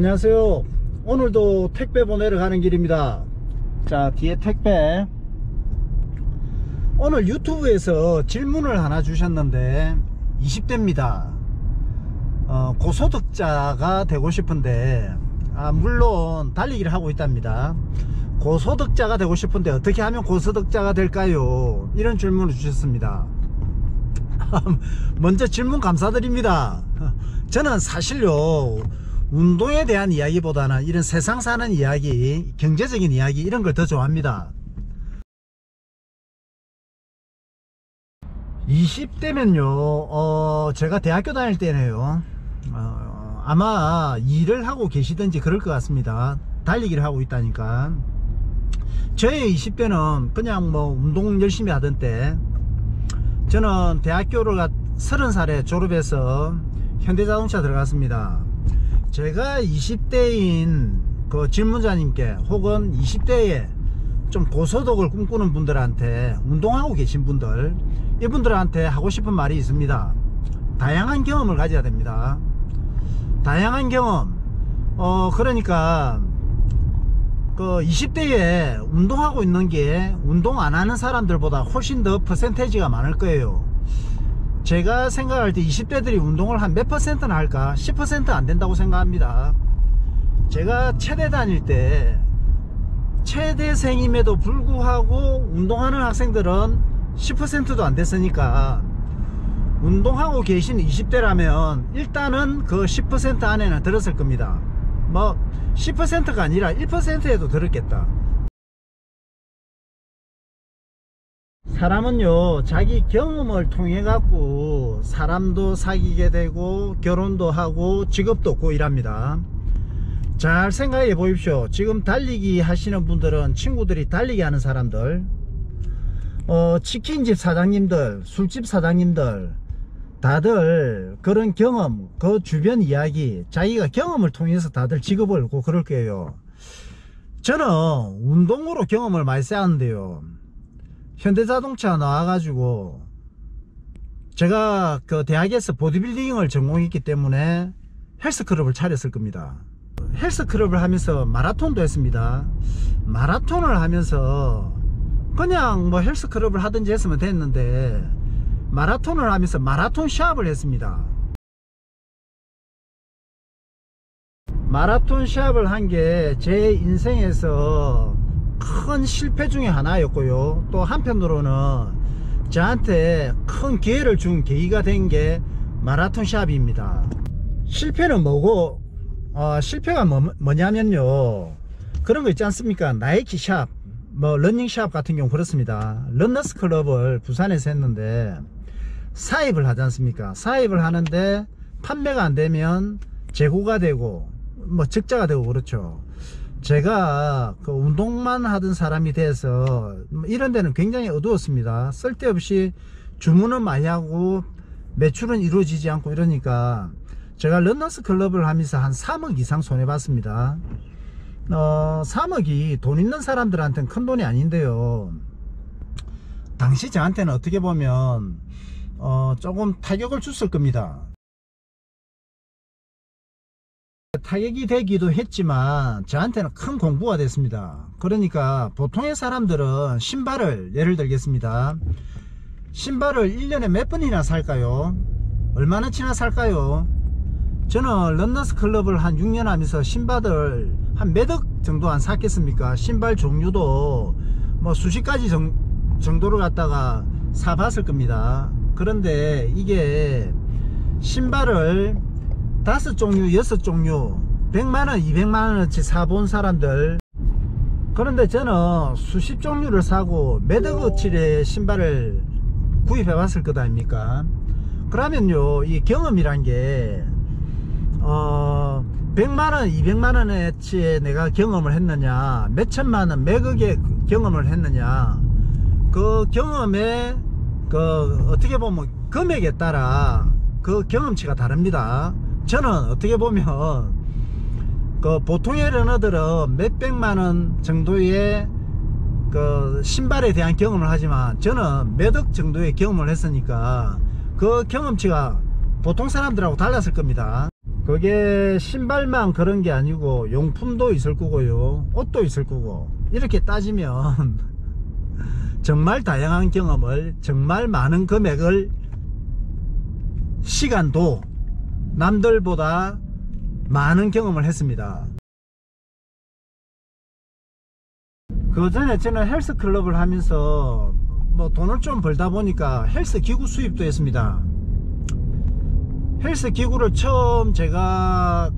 안녕하세요. 오늘도 택배 보내러 가는 길입니다. 자, 뒤에 택배. 오늘 유튜브에서 질문을 하나 주셨는데 20대입니다. 고소득자가 되고 싶은데 물론 달리기를 하고 있답니다. 고소득자가 되고 싶은데 어떻게 하면 고소득자가 될까요? 이런 질문을 주셨습니다. 먼저 질문 감사드립니다. 저는 사실요, 운동에 대한 이야기보다는 이런 세상 사는 이야기, 경제적인 이야기, 이런 걸 더 좋아합니다. 20대면요 제가 대학교 다닐 때네요, 아마 일을 하고 계시든지 그럴 것 같습니다. 달리기를 하고 있다니까. 저의 20대는 그냥 뭐 운동 열심히 하던 때, 저는 대학교를 30살에 졸업해서 현대자동차 들어갔습니다. 제가 20대인 그 질문자님께, 혹은 20대에 좀 고소득을 꿈꾸는 분들한테, 운동하고 계신 분들, 이분들한테 하고 싶은 말이 있습니다. 다양한 경험을 가져야 됩니다. 다양한 경험. 그러니까 그 20대에 운동하고 있는 게 운동 안 하는 사람들보다 훨씬 더 퍼센테이지가 많을 거예요. 제가 생각할 때 20대들이 운동을 한 몇 %나 할까? 10% 안 된다고 생각합니다. 제가 체대 다닐 때, 체대생임에도 불구하고 운동하는 학생들은 10%도 안 됐으니까, 운동하고 계신 20대라면 일단은 그 10% 안에는 들었을 겁니다. 뭐 10%가 아니라 1%에도 들었겠다. 사람은요, 자기 경험을 통해 갖고 사람도 사귀게 되고 결혼도 하고 직업도 얻고 일합니다. 잘 생각해 보십시오. 지금 달리기 하시는 분들은, 친구들이 달리기 하는 사람들, 치킨집 사장님들, 술집 사장님들, 다들 그런 경험, 그 주변 이야기, 자기가 경험을 통해서 다들 직업을 얻고 그럴 거예요. 저는 운동으로 경험을 많이 쌓았는데요, 현대자동차 나와가지고, 제가 그 대학에서 보디빌딩을 전공했기 때문에 헬스클럽을 차렸을 겁니다. 헬스클럽을 하면서 마라톤도 했습니다. 마라톤을 하면서 그냥 뭐 헬스클럽을 하든지 했으면 됐는데, 마라톤을 하면서 마라톤 시합을 했습니다. 마라톤 시합을 한 게 제 인생에서 큰 실패 중에 하나였고요, 또 한편으로는 저한테 큰 기회를 준 계기가 된 게 마라톤 시합입니다. 실패는 뭐고, 실패가 뭐냐면요, 그런 거 있지 않습니까? 나이키 샵, 뭐 러닝 샵 같은 경우 그렇습니다. 러너스 클럽을 부산에서 했는데 사입을 하지 않습니까? 사입을 하는데 판매가 안 되면 재고가 되고 뭐 적자가 되고 그렇죠. 제가 그 운동만 하던 사람이 돼서 이런 데는 굉장히 어두웠습니다. 쓸데없이 주문은 많이 하고 매출은 이루어지지 않고 이러니까 제가 러너스 클럽을 하면서 한 3억 이상 손해봤습니다. 3억이 돈 있는 사람들한테는 큰 돈이 아닌데요, 당시 저한테는 어떻게 보면 조금 타격을 줬을 겁니다. 타격이 되기도 했지만 저한테는 큰 공부가 됐습니다. 그러니까 보통의 사람들은 신발을, 예를 들겠습니다, 신발을 1년에 몇 번이나 살까요? 얼마나치나 살까요? 저는 러너스 클럽을 한 6년 하면서 신발을 한 몇 억 정도 안 샀겠습니까? 신발 종류도 뭐 수십 가지 정도를 갖다가 사봤을 겁니다. 그런데 이게 신발을 5종류, 6종류, 100만원, 200만원어치 사본 사람들, 그런데 저는 수십 종류를 사고 몇 억어치의 신발을 구입해 봤을 것 아닙니까? 그러면요, 이 경험이란 게 100만원, 200만원어치의 내가 경험을 했느냐, 몇천만원, 몇억의 경험을 했느냐, 그 경험의 어떻게 보면 금액에 따라 그 경험치가 다릅니다. 저는 어떻게 보면 그 보통의 러너들은 몇백만원 정도의 그 신발에 대한 경험을 하지만 저는 몇억 정도의 경험을 했으니까 그 경험치가 보통 사람들하고 달랐을 겁니다. 그게 신발만 그런 게 아니고 용품도 있을 거고요, 옷도 있을 거고, 이렇게 따지면 정말 다양한 경험을, 정말 많은 금액을, 시간도 남들보다 많은 경험을 했습니다. 그 전에 저는 헬스클럽을 하면서 뭐 돈을 좀 벌다 보니까 헬스기구 수입도 했습니다. 헬스기구를 처음 제가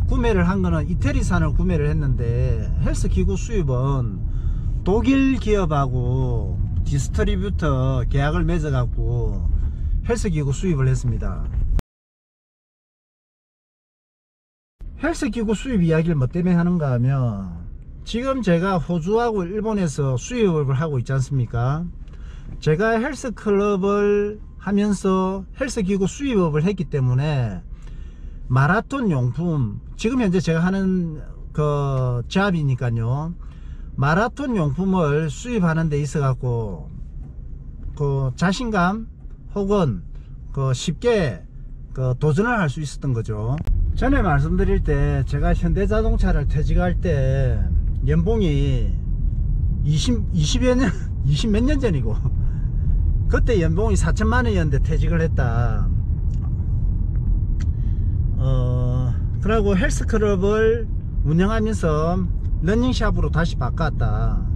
구매를 한 거는 이태리산을 구매를 했는데, 헬스기구 수입은 독일 기업하고 디스트리뷰터 계약을 맺어 갖고 헬스기구 수입을 했습니다. 헬스기구 수입 이야기를 뭐 때문에 하는가 하면, 지금 제가 호주하고 일본에서 수입을 하고 있지 않습니까? 제가 헬스클럽을 하면서 헬스기구 수입업을 했기 때문에 마라톤 용품, 지금 현재 제가 하는 그 잡이니까요, 마라톤 용품을 수입하는 데 있어 갖고 그 자신감 혹은 그 쉽게 그 도전을 할 수 있었던 거죠. 전에 말씀드릴 때 제가 현대자동차를 퇴직할 때 연봉이 20 몇 년 전이고, 그때 연봉이 4천만 원이었는데 퇴직을 했다. 그러고 헬스클럽을 운영하면서 러닝샵으로 다시 바꿨다.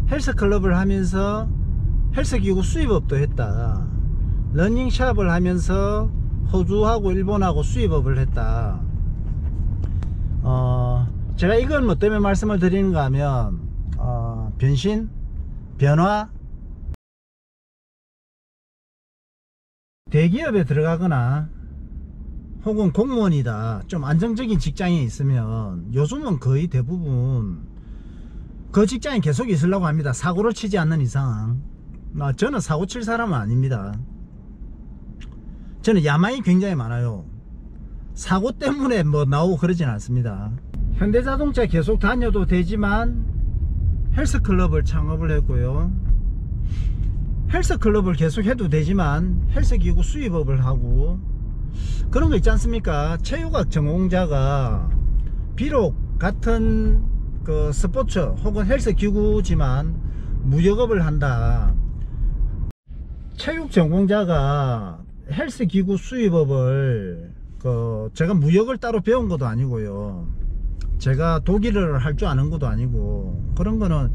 헬스클럽을 하면서 헬스기구 수입업도 했다. 러닝샵을 하면서 호주하고 일본하고 수입업을 했다. 제가 이건 뭐 때문에 말씀을 드리는가 하면, 변신, 변화, 대기업에 들어가거나 혹은 공무원이다, 좀 안정적인 직장에 있으면 요즘은 거의 대부분 그 직장에 계속 있으려고 합니다. 사고를 치지 않는 이상. 저는 사고 칠 사람은 아닙니다. 저는 야망이 굉장히 많아요. 사고 때문에 뭐 나오고 그러진 않습니다. 현대자동차 계속 다녀도 되지만 헬스클럽을 창업을 했고요, 헬스클럽을 계속 해도 되지만 헬스기구 수입업을 하고, 그런 거 있지 않습니까? 체육학 전공자가 비록 같은 그 스포츠 혹은 헬스기구지만 무역업을 한다. 체육 전공자가 헬스기구 수입업을, 제가 무역을 따로 배운 것도 아니고요, 제가 독일어를 할 줄 아는 것도 아니고, 그런 거는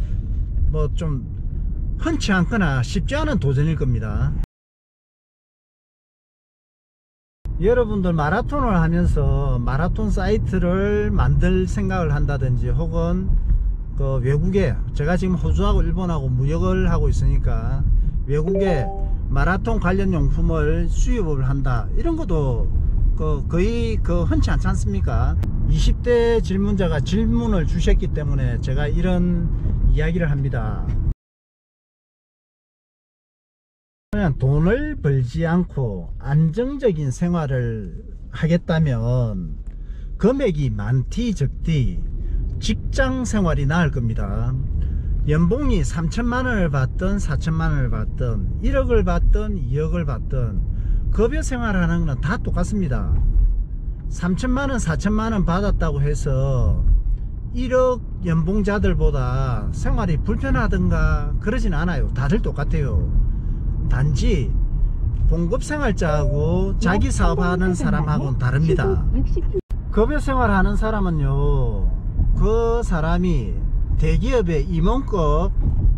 뭐 좀 흔치 않거나 쉽지 않은 도전일 겁니다. 여러분들 마라톤을 하면서 마라톤 사이트를 만들 생각을 한다든지, 혹은 그 외국에, 제가 지금 호주하고 일본하고 무역을 하고 있으니까 외국에 마라톤 관련 용품을 수입을 한다, 이런 것도 거의 흔치 않지 않습니까? 20대 질문자가 질문을 주셨기 때문에 제가 이런 이야기를 합니다. 그냥 돈을 벌지 않고 안정적인 생활을 하겠다면 금액이 많디 적디 직장 생활이 나을 겁니다. 연봉이 3천만 원을 받든 4천만 원을 받든 1억을 받든 2억을 받든 급여 생활하는 건 다 똑같습니다. 3천만 원 4천만 원 받았다고 해서 1억 연봉자들보다 생활이 불편하든가 그러진 않아요. 다들 똑같아요. 단지 공급생활자하고 자기 사업하는 사람하고는 다릅니다. 급여생활하는 사람은요, 그 사람이 대기업의 임원급,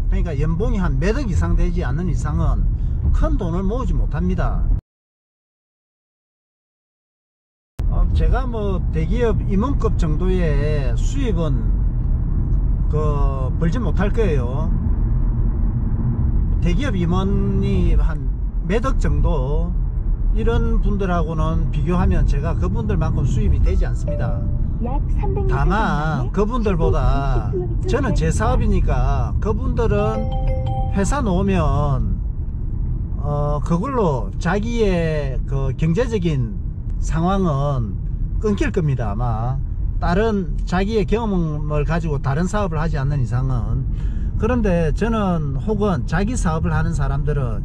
그러니까 연봉이 한 몇억 이상 되지 않는 이상은 큰 돈을 모으지 못합니다. 제가 뭐 대기업 임원급 정도의 수입은 벌지 못할 거예요. 대기업 임원이 한 몇억 정도, 이런 분들하고는 비교하면 제가 그분들만큼 수입이 되지 않습니다. 다만 그분들보다 저는 제 사업이니까, 그분들은 회사 놓으면 그걸로 자기의 그 경제적인 상황은 끊길 겁니다. 아마 다른 자기의 경험을 가지고 다른 사업을 하지 않는 이상은. 그런데 저는, 혹은 자기 사업을 하는 사람들은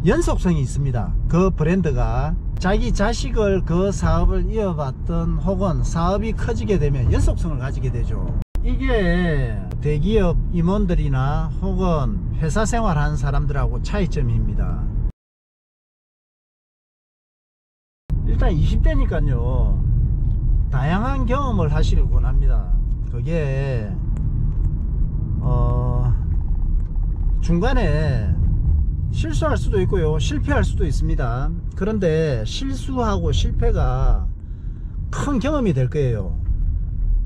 연속성이 있습니다. 그 브랜드가 자기 자식을 그 사업을 이어받던 혹은 사업이 커지게 되면 연속성을 가지게 되죠. 이게 대기업 임원들이나 혹은 회사 생활하는 사람들하고 차이점입니다. 일단 20대니까요 다양한 경험을 하시길 권합니다. 그게 중간에 실수할 수도 있고요 실패할 수도 있습니다. 그런데 실수하고 실패가 큰 경험이 될 거예요.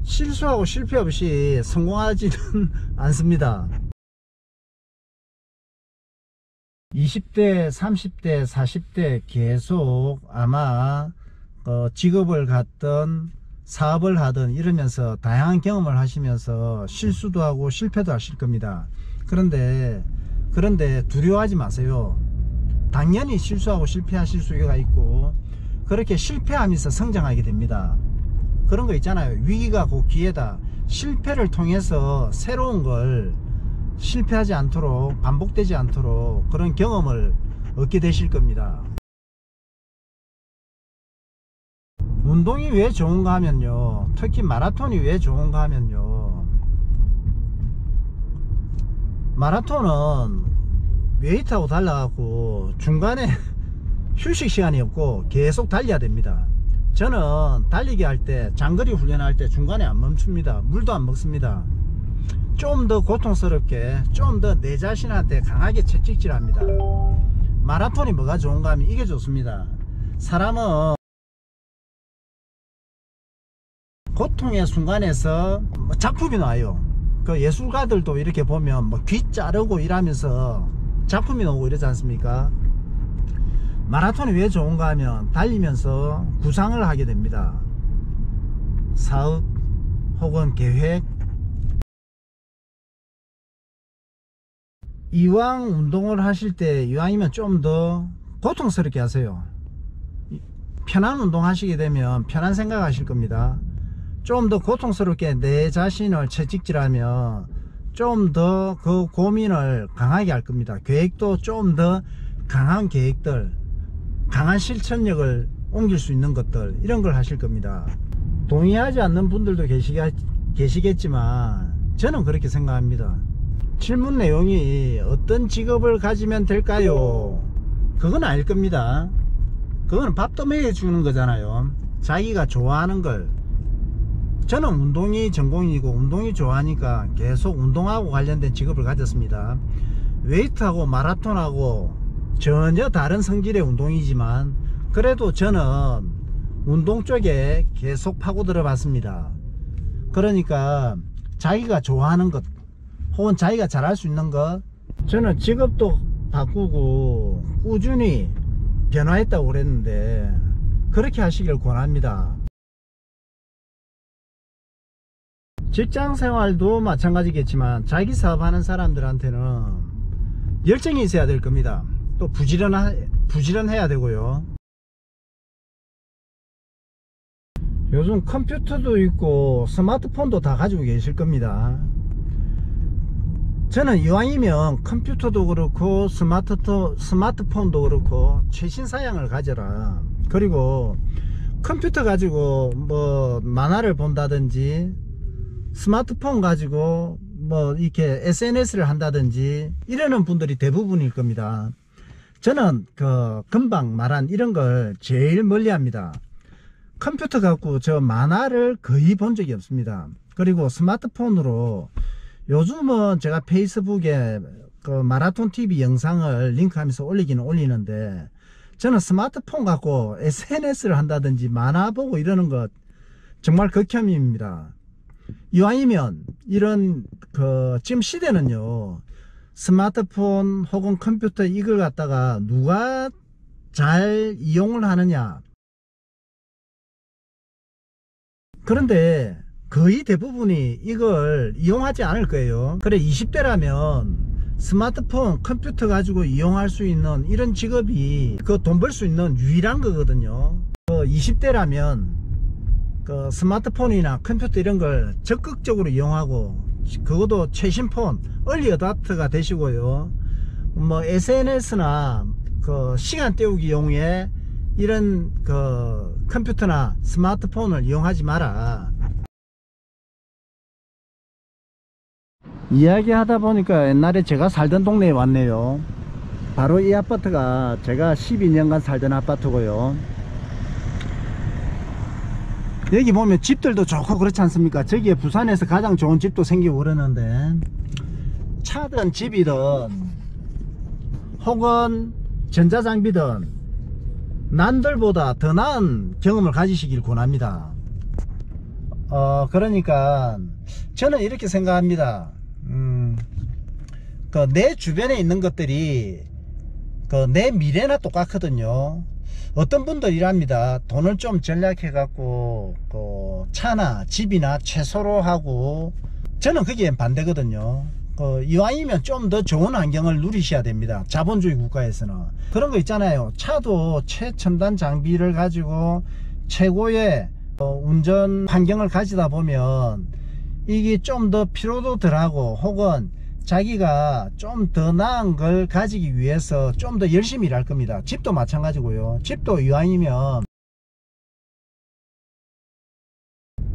실수하고 실패 없이 성공하지는 않습니다. 20대 30대 40대 계속 아마 직업을 갖던 사업을 하든 이러면서 다양한 경험을 하시면서 실수도 하고 실패도 하실 겁니다. 그런데 두려워하지 마세요. 당연히 실수하고 실패하실 수가 있고 그렇게 실패하면서 성장하게 됩니다. 그런 거 있잖아요. 위기가 곧 기회다. 실패를 통해서 새로운 걸 실패하지 않도록 반복되지 않도록 그런 경험을 얻게 되실 겁니다. 운동이 왜 좋은가 하면요 특히 마라톤이 왜 좋은가 하면요 마라톤은 웨이트하고 달라갖고 중간에 휴식 시간이 없고 계속 달려야 됩니다. 저는 달리기 할 때 장거리 훈련할 때 중간에 안 멈춥니다. 물도 안 먹습니다. 좀 더 고통스럽게 좀 더 내 자신한테 강하게 채찍질합니다. 마라톤이 뭐가 좋은가 하면 이게 좋습니다. 사람은 고통의 순간에서 작품이 나와요. 그 예술가들도 이렇게 보면 귀 자르고 이러면서 작품이 나오고 이러지 않습니까? 마라톤이 왜 좋은가 하면 달리면서 구상을 하게 됩니다. 사업 혹은 계획. 이왕 운동을 하실 때 이왕이면 좀 더 고통스럽게 하세요. 편한 운동 하시게 되면 편한 생각 하실 겁니다. 좀 더 고통스럽게 내 자신을 채찍질하면 좀 더 그 고민을 강하게 할 겁니다. 계획도 좀 더 강한 계획들, 강한 실천력을 옮길 수 있는 것들, 이런 걸 하실 겁니다. 동의하지 않는 분들도 계시겠지만 저는 그렇게 생각합니다. 질문 내용이 어떤 직업을 가지면 될까요? 그건 아닐 겁니다. 그건 밥도 먹여주는 거잖아요. 자기가 좋아하는 걸. 저는 운동이 전공이고 운동이 좋아하니까 계속 운동하고 관련된 직업을 가졌습니다. 웨이트하고 마라톤하고 전혀 다른 성질의 운동이지만 그래도 저는 운동 쪽에 계속 파고들어 봤습니다. 그러니까 자기가 좋아하는 것 혹은 자기가 잘할 수 있는 것, 저는 직업도 바꾸고 꾸준히 변화했다고 그랬는데 그렇게 하시길 권합니다. 직장생활도 마찬가지겠지만 자기 사업하는 사람들한테는 열정이 있어야 될 겁니다. 또 부지런해야 되고요. 요즘 컴퓨터도 있고 스마트폰도 다 가지고 계실 겁니다. 저는 이왕이면 컴퓨터도 그렇고 스마트폰도 그렇고 최신 사양을 가져라. 그리고 컴퓨터 가지고 뭐 만화를 본다든지 스마트폰 가지고 뭐 이렇게 SNS를 한다든지 이러는 분들이 대부분일 겁니다. 저는 그 금방 말한 이런 걸 제일 멀리 합니다. 컴퓨터 갖고 저 만화를 거의 본 적이 없습니다. 그리고 스마트폰으로 요즘은 제가 페이스북에 그 마라톤 TV 영상을 링크하면서 올리기는 올리는데 저는 스마트폰 갖고 SNS를 한다든지 만화 보고 이러는 것 정말 극혐입니다. 이왕이면 이런 지금 시대는요 스마트폰 혹은 컴퓨터 이걸 갖다가 누가 잘 이용을 하느냐. 그런데 거의 대부분이 이걸 이용하지 않을 거예요. 그래 20대라면 스마트폰 컴퓨터 가지고 이용할 수 있는 이런 직업이 그 돈 벌 수 있는 유일한 거거든요. 20대라면 그 스마트폰이나 컴퓨터 이런 걸 적극적으로 이용하고 그것도 최신폰 얼리 어답터가 되시고요. 뭐 SNS나 그 시간 때우기용에 이런 그 컴퓨터나 스마트폰을 이용하지 마라. 이야기하다 보니까 옛날에 제가 살던 동네에 왔네요. 바로 이 아파트가 제가 12년간 살던 아파트고요. 여기 보면 집들도 좋고 그렇지 않습니까? 저기에 부산에서 가장 좋은 집도 생기고 그러는데, 차든 집이든 혹은 전자장비든 남들보다 더 나은 경험을 가지시길 권합니다. 그러니까 저는 이렇게 생각합니다. 내 주변에 있는 것들이 내 미래나 똑같거든요. 어떤 분들 이랍니다. 돈을 좀 절약해 갖고 차나 집이나 최소로 하고, 저는 거기엔 반대거든요. 이왕이면 좀 더 좋은 환경을 누리셔야 됩니다. 자본주의 국가에서는 그런 거 있잖아요. 차도 최첨단 장비를 가지고 최고의 운전 환경을 가지다 보면 이게 좀 더 피로도 덜하고, 혹은 자기가 좀 더 나은 걸 가지기 위해서 좀 더 열심히 일할 겁니다. 집도 마찬가지고요. 집도 이왕이면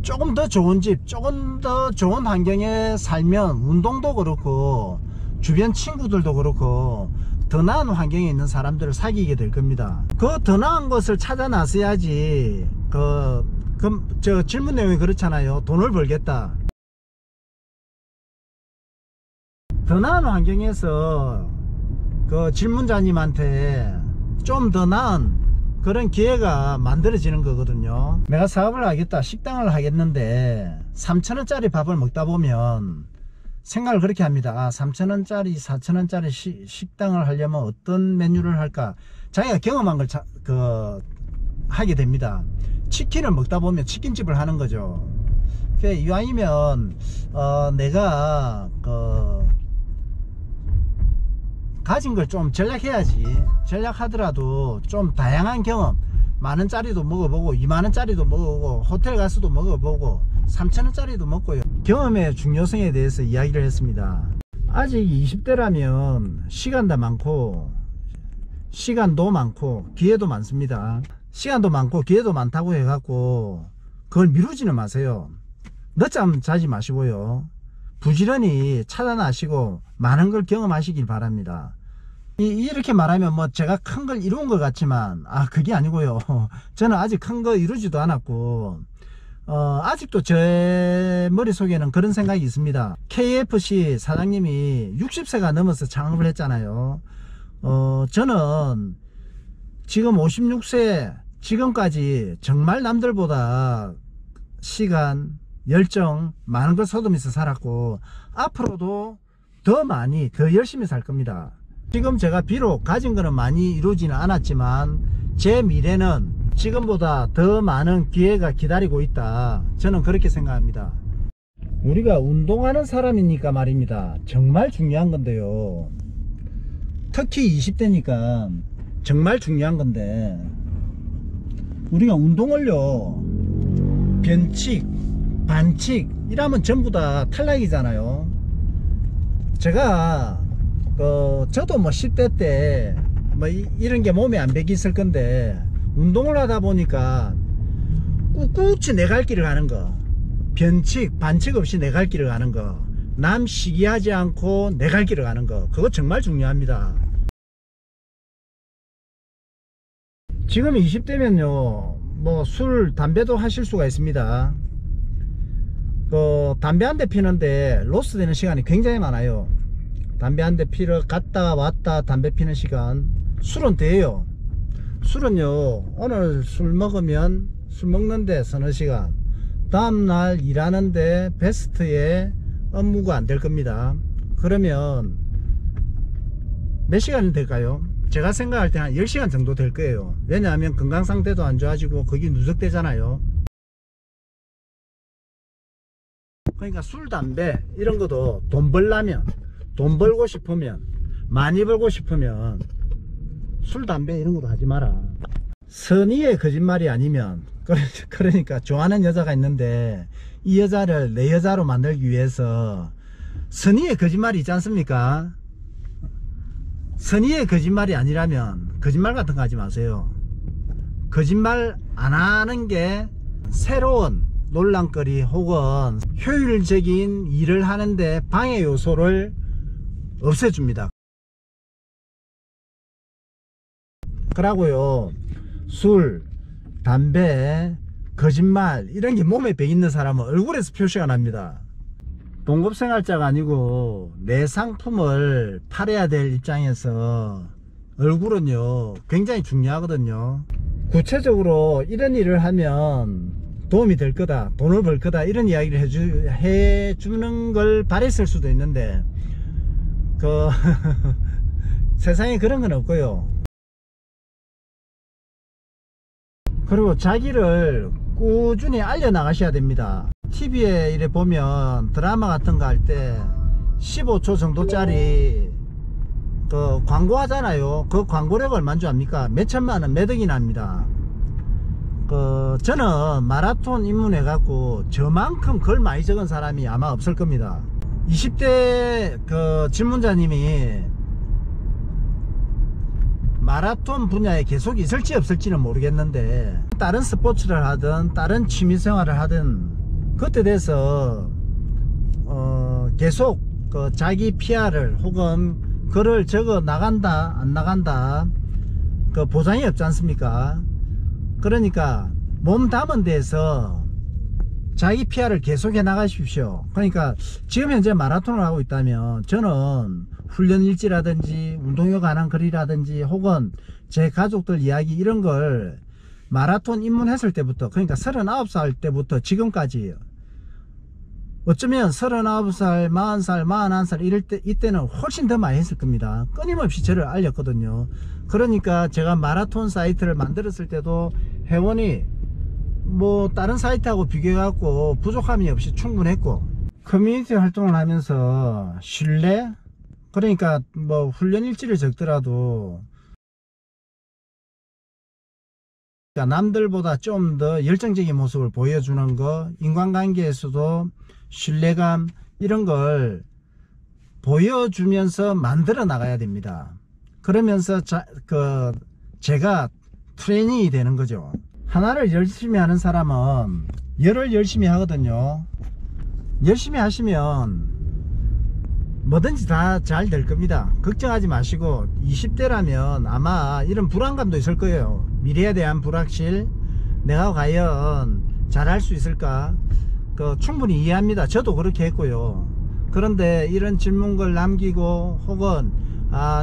조금 더 좋은 집, 조금 더 좋은 환경에 살면 운동도 그렇고 주변 친구들도 그렇고 더 나은 환경에 있는 사람들을 사귀게 될 겁니다. 그 더 나은 것을 찾아 나서야지. 저 질문 내용이 그렇잖아요. 돈을 벌겠다. 더 나은 환경에서 그 질문자님한테 좀 더 나은 그런 기회가 만들어지는 거거든요. 내가 사업을 하겠다, 식당을 하겠는데 3,000원짜리 밥을 먹다 보면 생각을 그렇게 합니다. 3,000원짜리 4,000원짜리 식당을 하려면 어떤 메뉴를 할까, 자기가 경험한 걸 하게 됩니다. 치킨을 먹다 보면 치킨집을 하는 거죠. 이왕이면 내가 가진 걸 좀 전략해야지. 전략하더라도 좀 다양한 경험, 만원짜리도 먹어보고 2만원짜리도 먹어보고 호텔 가서도 먹어보고 3,000원짜리도 먹고요. 경험의 중요성에 대해서 이야기를 했습니다. 아직 20대라면 시간도 많고 기회도 많습니다. 시간도 많고 기회도 많다고 해갖고 그걸 미루지는 마세요. 늦잠 자지 마시고요. 부지런히 찾아나시고 많은 걸 경험하시길 바랍니다. 이렇게 말하면 뭐 제가 큰 걸 이룬 것 같지만 그게 아니고요. 저는 아직 큰 거 이루지도 않았고 아직도 제 머릿속에는 그런 생각이 있습니다. KFC 사장님이 60세가 넘어서 창업을 했잖아요. 저는 지금 56세 지금까지 정말 남들보다 시간, 열정 많은 걸 쏟으면서 살았고 앞으로도 더 많이 더 열심히 살 겁니다. 지금 제가 비록 가진 거는 많이 이루지는 않았지만 제 미래는 지금보다 더 많은 기회가 기다리고 있다. 저는 그렇게 생각합니다. 우리가 운동하는 사람이니까 말입니다. 정말 중요한 건데요, 특히 20대니까 정말 중요한 건데, 우리가 운동을요 변칙, 반칙 이러면 전부 다 탈락이잖아요. 제가 저도 뭐 10대 때 뭐 이런 게 몸에 안 배기 있을 건데, 운동을 하다 보니까 꿋꿋이 내 갈 길을 가는 거, 변칙 반칙 없이 내 갈 길을 가는 거, 남 시기하지 않고 내 갈 길을 가는 거, 그거 정말 중요합니다. 지금 20대면요 뭐 술 담배도 하실 수가 있습니다. 담배 한 대 피는데 로스 되는 시간이 굉장히 많아요. 담배 한 대 피러 갔다 왔다 담배 피는 시간. 술은 돼요. 술은요, 오늘 술 먹는데 서너 시간, 다음날 일하는데 베스트의 업무가 안 될 겁니다. 그러면 몇 시간이 될까요? 제가 생각할 때 한 10시간 정도 될 거예요. 왜냐하면 건강 상태도 안 좋아지고 거기 누적되잖아요. 그러니까 술, 담배 이런 것도 돈 벌고 싶으면, 많이 벌고 싶으면 술, 담배 이런 것도 하지 마라. 선의의 거짓말이 아니면, 그러니까 좋아하는 여자가 있는데 이 여자를 내 여자로 만들기 위해서 선의의 거짓말이 있지 않습니까? 선의의 거짓말이 아니라면 거짓말 같은 거 하지 마세요. 거짓말 안 하는 게 새로운 논란거리 혹은 효율적인 일을 하는데 방해 요소를 없애줍니다. 그러고요, 술, 담배, 거짓말 이런 게 몸에 배있는 사람은 얼굴에서 표시가 납니다. 동급생활자가 아니고 내 상품을 팔아야 될 입장에서 얼굴은요 굉장히 중요하거든요. 구체적으로 이런 일을 하면 도움이 될 거다, 돈을 벌 거다, 이런 이야기를 해주는 걸 바랬을 수도 있는데 세상에 그런 건 없고요. 그리고 자기를 꾸준히 알려나가셔야 됩니다. TV에 이래 보면 드라마 같은 거 할 때 15초 정도짜리 그 광고 하잖아요. 그 광고료가 얼마인 줄 압니까? 몇천만원, 몇 억이나 합니다. 저는 마라톤 입문해 갖고 저만큼 글 많이 적은 사람이 아마 없을 겁니다. 20대 그 질문자님이 마라톤 분야에 계속 있을지 없을지는 모르겠는데, 다른 스포츠를 하든 다른 취미생활을 하든 그때 돼서 계속 그 자기 PR을 혹은 글을 적어 나간다 안 나간다 그 보장이 없지 않습니까? 그러니까 몸 담은 데서 자기 PR을 계속 해 나가십시오. 그러니까 지금 현재 마라톤을 하고 있다면 저는 훈련 일지라든지 운동에 관한 글이라든지 혹은 제 가족들 이야기 이런 걸 마라톤 입문했을 때부터, 그러니까 39살 때부터 지금까지 어쩌면 39살, 40살, 41살 이럴 때, 이때는 훨씬 더 많이 했을 겁니다. 끊임없이 저를 알렸거든요. 그러니까 제가 마라톤 사이트를 만들었을 때도 회원이 뭐 다른 사이트하고 비교해 갖고 부족함이 없이 충분했고, 커뮤니티 활동을 하면서 신뢰, 그러니까 뭐 훈련 일지를 적더라도 남들보다 좀 더 열정적인 모습을 보여주는 거, 인간관계에서도 신뢰감 이런 걸 보여주면서 만들어 나가야 됩니다. 그러면서 제가 트레이닝이 되는 거죠. 하나를 열심히 하는 사람은 열을 열심히 하거든요. 열심히 하시면 뭐든지 다 잘 될 겁니다. 걱정하지 마시고, 20대라면 아마 이런 불안감도 있을 거예요. 미래에 대한 불확실, 내가 과연 잘할 수 있을까, 충분히 이해합니다. 저도 그렇게 했고요. 그런데 이런 질문글 남기고 혹은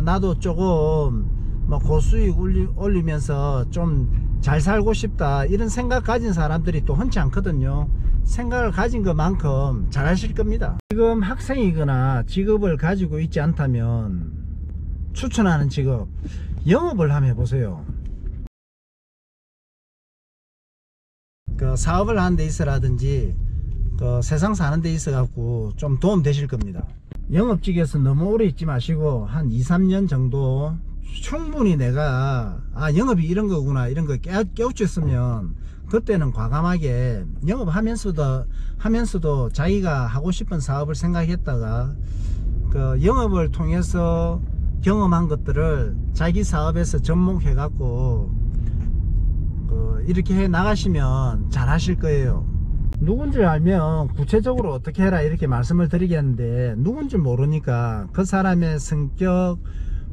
나도 조금 뭐 고수익 올리면서 좀 잘 살고 싶다 이런 생각 가진 사람들이 또 흔치 않거든요. 생각을 가진 것만큼 잘 하실 겁니다. 지금 학생이거나 직업을 가지고 있지 않다면 추천하는 직업, 영업을 한번 해보세요. 사업을 하는 데 있어라든지 세상 사는 데 있어 갖고 좀 도움 되실 겁니다. 영업직에서 너무 오래 있지 마시고 한 2-3년 정도 충분히 내가 영업이 이런 거구나 이런 거 깨우쳤으면 그때는 과감하게 영업하면서도 자기가 하고 싶은 사업을 생각했다가 영업을 통해서 경험한 것들을 자기 사업에서 접목해 갖고 이렇게 해 나가시면 잘 하실 거예요. 누군지 알면 구체적으로 어떻게 해라 이렇게 말씀을 드리겠는데, 누군지 모르니까 그 사람의 성격,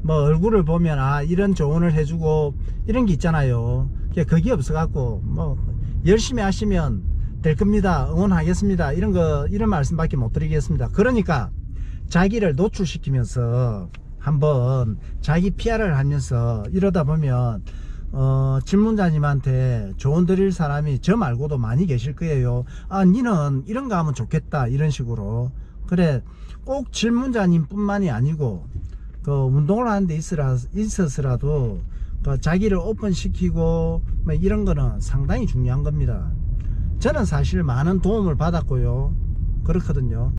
뭐 얼굴을 보면 이런 조언을 해주고 이런 게 있잖아요. 그게 없어 갖고 뭐 열심히 하시면 될 겁니다, 응원하겠습니다, 이런 말씀밖에 못 드리겠습니다. 그러니까 자기를 노출시키면서 한번 자기 PR을 하면서 이러다 보면 질문자님한테 조언 드릴 사람이 저 말고도 많이 계실 거예요. 니는 이런 거 하면 좋겠다 이런 식으로. 그래, 꼭 질문자님 뿐만이 아니고 운동을 하는 데 있어서라도 자기를 오픈시키고 뭐 이런 거는 상당히 중요한 겁니다. 저는 사실 많은 도움을 받았고요, 그렇거든요.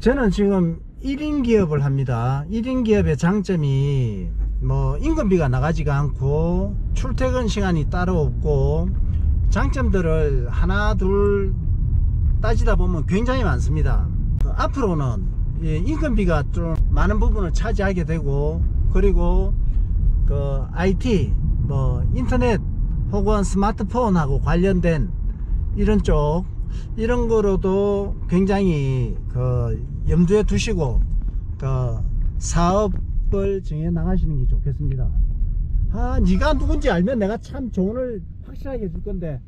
저는 지금 1인 기업을 합니다. 1인 기업의 장점이 뭐 임금비가 나가지가 않고 출퇴근 시간이 따로 없고, 장점들을 하나 둘 따지다 보면 굉장히 많습니다. 앞으로는 임금비가 좀 많은 부분을 차지하게 되고, 그리고 그 IT 뭐 인터넷 혹은 스마트폰하고 관련된 이런 쪽, 이런 거로도 굉장히 그 염두에 두시고 그 사업을 정해 나가시는 게 좋겠습니다. 아, 네가 누군지 알면 내가 참 조언을 확실하게 해줄 건데